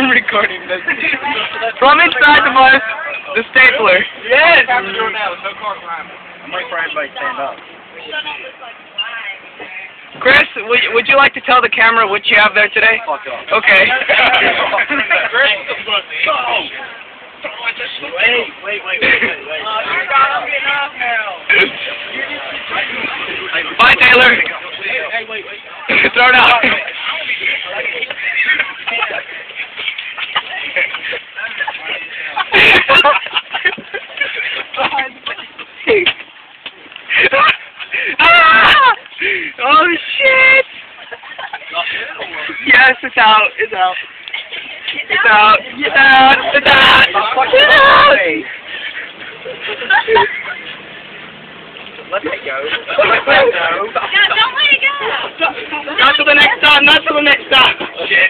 I'm recording this. From inside the bus, the stapler. Yes! I have to do it now. There's no car behind me. I'm waiting for everybody to stand up. Chris, would you like to tell the camera what you have there today? Fuck off. Okay. Wait. Bye, Taylor. Hey, wait. Throw it out. Oh shit! Yes, it's out. It's out. It's out. It's out. It's out. It's out. Let it go. Yeah, don't let it go. Not till the next time. Not till the next time. Shit.